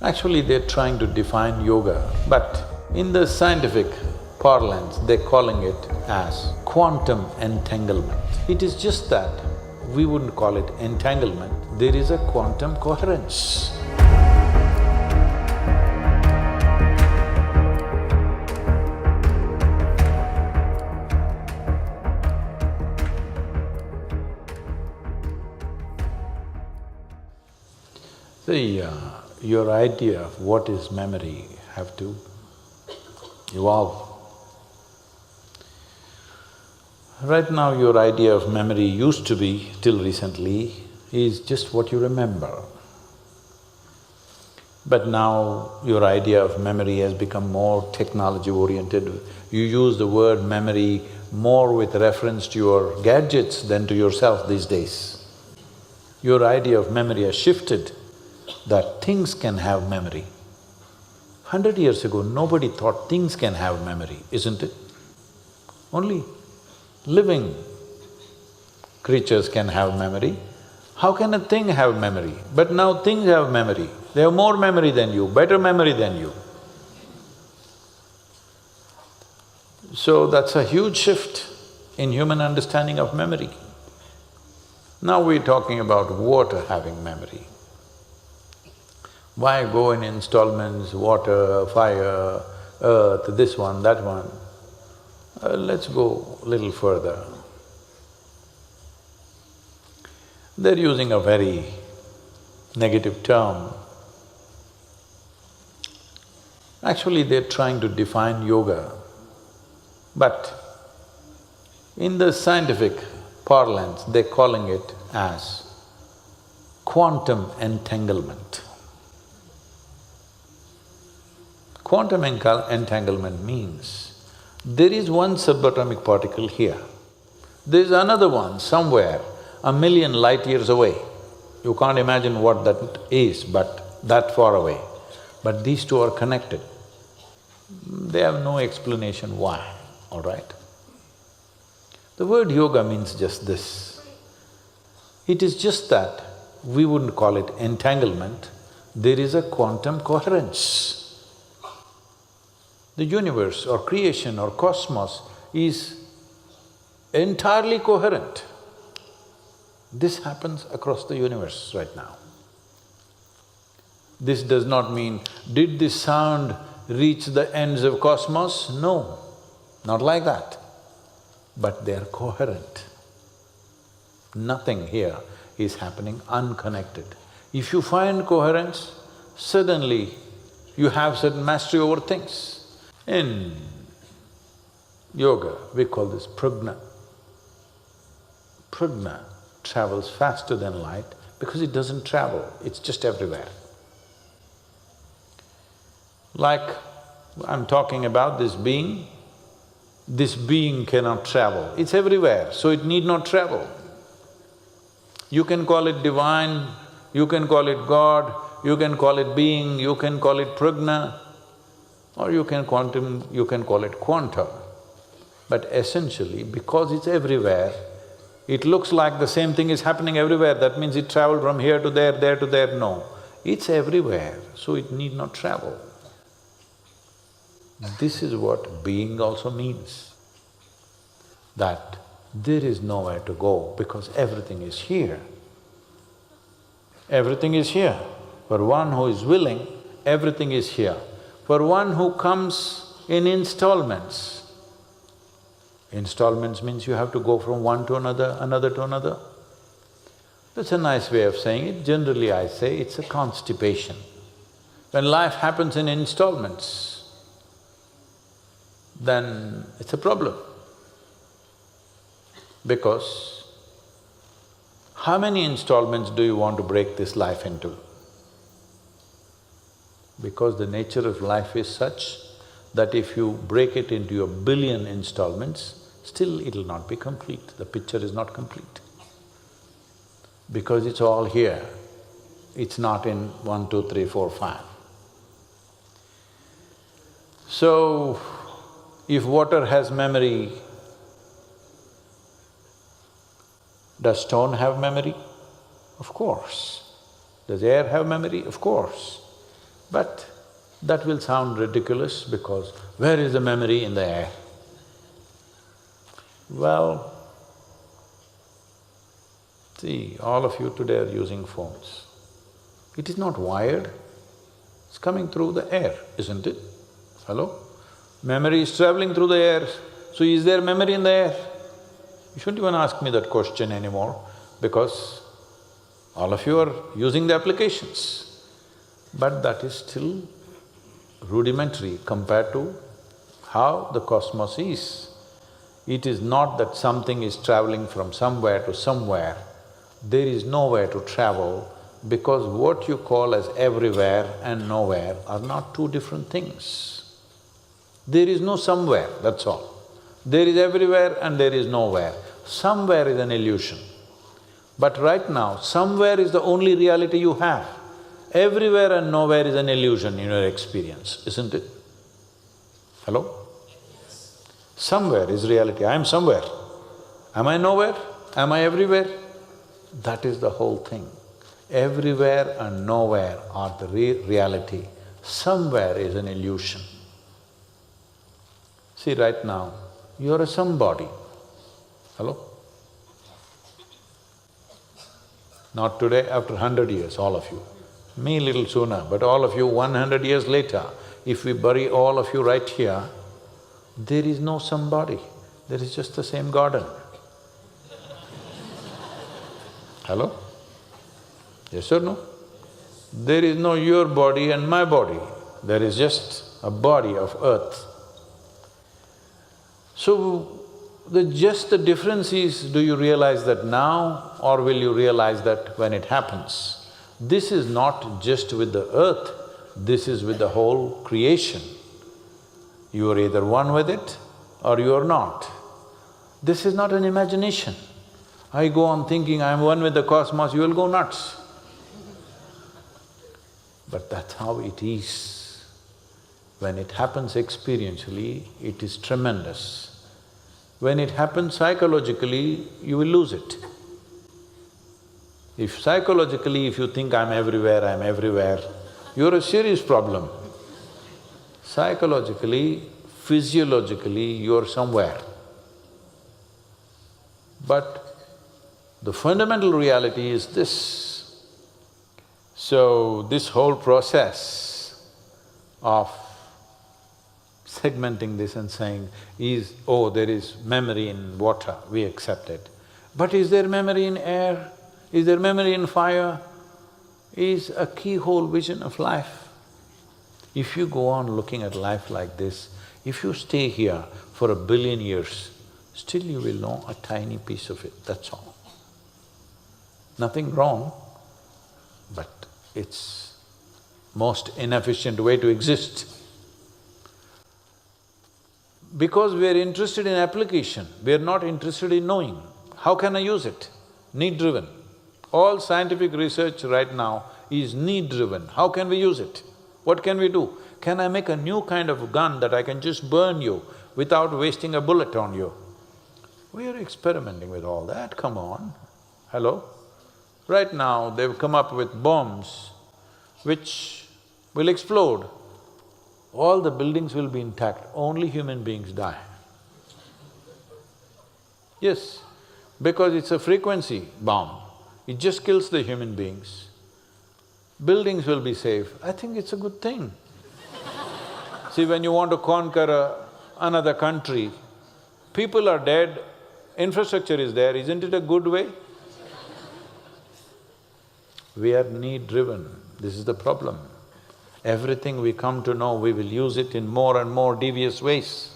Actually, they're trying to define yoga, but in the scientific parlance, they're calling it as quantum entanglement. It is just that we wouldn't call it entanglement, there is a quantum coherence. See, your idea of what is memory have to evolve. Right now, your idea of memory used to be, till recently, is just what you remember. But now, your idea of memory has become more technology-oriented. You use the word memory more with reference to your gadgets than to yourself these days. Your idea of memory has shifted, that things can have memory. 100 years ago, nobody thought things can have memory, isn't it? Only living creatures can have memory. How can a thing have memory? But now things have memory. They have more memory than you, better memory than you. So that's a huge shift in human understanding of memory. Now we're talking about water having memory. Why go in installments, water, fire, earth, this one, that one? Let's go a little further. They're using a very negative term. Actually, they're trying to define yoga, but in the scientific parlance, they're calling it as quantum entanglement. Quantum entanglement means there is one subatomic particle here, there's another one somewhere, 1,000,000 light years away. You can't imagine what that is, but that far away. But these two are connected. They have no explanation why, all right? The word yoga means just this. It is just that we wouldn't call it entanglement, there is a quantum coherence. The universe or creation or cosmos is entirely coherent. This happens across the universe right now. This does not mean, did this sound reach the ends of cosmos? No, not like that. But they are coherent. Nothing here is happening unconnected. If you find coherence, suddenly you have certain mastery over things. In yoga, we call this prajna. Prajna travels faster than light because it doesn't travel, it's just everywhere. Like I'm talking about this being cannot travel, it's everywhere, so it need not travel. You can call it divine, you can call it God, you can call it being, you can call it prajna, or you can call it quantum. But essentially, because it's everywhere, it looks like the same thing is happening everywhere, that means it traveled from here to there to there, no. It's everywhere, so it need not travel. This is what being also means, that there is nowhere to go because everything is here. Everything is here. For one who is willing, everything is here. For one who comes in installments, installments means you have to go from one to another, another to another. That's a nice way of saying it. Generally I say it's a constipation. When life happens in installments, then it's a problem. Because how many installments do you want to break this life into? Because the nature of life is such that if you break it into 1,000,000,000 installments, still it'll not be complete, the picture is not complete. Because it's all here, it's not in 1, 2, 3, 4, 5. So, if water has memory, does stone have memory? Of course. Does air have memory? Of course. But that will sound ridiculous because where is the memory in the air? Well, see, all of you today are using phones. It is not wired, it's coming through the air, isn't it? Hello? Memory is traveling through the air, so is there memory in the air? You shouldn't even ask me that question anymore because all of you are using the applications. But that is still rudimentary compared to how the cosmos is. It is not that something is traveling from somewhere to somewhere. There is nowhere to travel because what you call as everywhere and nowhere are not two different things. There is no somewhere, that's all. There is everywhere and there is nowhere. Somewhere is an illusion. But right now, somewhere is the only reality you have. Everywhere and nowhere is an illusion in your experience, isn't it? Hello? Somewhere is reality, I am somewhere. Am I nowhere? Am I everywhere? That is the whole thing. Everywhere and nowhere are the reality. Somewhere is an illusion. See, right now, you are a somebody. Hello? Not today, after 100 years, all of you. Me little sooner, but all of you 100 years later, if we bury all of you right here, there is no somebody, there is just the same garden. Hello? Yes or no? There is no your body and my body, there is just a body of earth. So, just the difference is, do you realize that now or will you realize that when it happens? This is not just with the earth, this is with the whole creation. You are either one with it or you are not. This is not an imagination. I go on thinking I am one with the cosmos, you will go nuts. But that's how it is. When it happens experientially, it is tremendous. When it happens psychologically, you will lose it. If psychologically, if you think I'm everywhere, you're a serious problem. Psychologically, physiologically, you're somewhere. But the fundamental reality is this. So, this whole process of segmenting this and saying is, oh, there is memory in water, we accept it. But is there memory in air? Is there memory in fire? Is a keyhole vision of life. If you go on looking at life like this, if you stay here for 1 billion years, still you will know a tiny piece of it, that's all. Nothing wrong, but it's most inefficient way to exist. Because we are interested in application, we are not interested in knowing. How can I use it? Need-driven. All scientific research right now is need-driven. How can we use it? What can we do? Can I make a new kind of gun that I can just burn you without wasting a bullet on you? We are experimenting with all that, come on. Hello? Right now, they've come up with bombs which will explode. All the buildings will be intact, only human beings die. Yes, because it's a frequency bomb. It just kills the human beings. Buildings will be safe. I think it's a good thing. See, when you want to conquer another country, people are dead, infrastructure is there, isn't it a good way? We are need-driven, this is the problem. Everything we come to know, we will use it in more and more devious ways.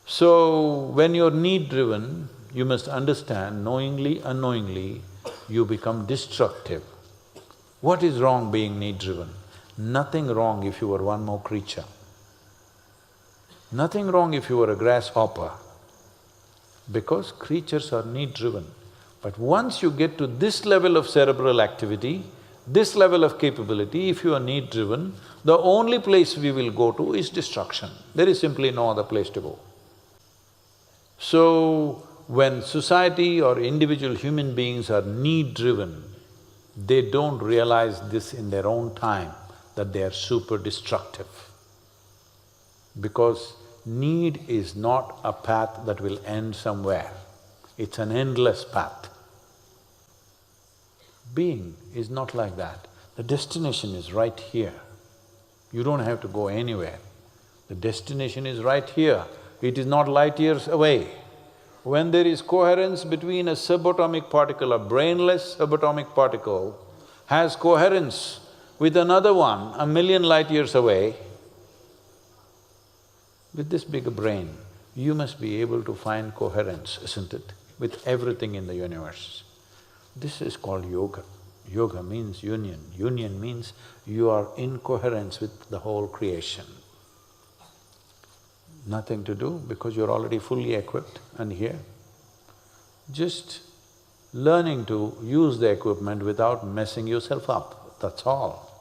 So, when you're need-driven, you must understand, knowingly, unknowingly, you become destructive. What is wrong being need-driven? Nothing wrong if you were one more creature. Nothing wrong if you were a grasshopper, because creatures are need-driven. But once you get to this level of cerebral activity, this level of capability, if you are need-driven, the only place we will go to is destruction. There is simply no other place to go. So, when society or individual human beings are need-driven, they don't realize this in their own time. that they are super destructive. Because need is not a path that will end somewhere, it's an endless path. Being is not like that. The destination is right here. You don't have to go anywhere. The destination is right here. It is not light years away. When there is coherence between a subatomic particle, a brainless subatomic particle has coherence with another one 1,000,000 light years away, with this bigger brain, you must be able to find coherence, isn't it, with everything in the universe. This is called yoga. Yoga means union. Union means you are in coherence with the whole creation. Nothing to do because you're already fully equipped and here. Just learning to use the equipment without messing yourself up, that's all.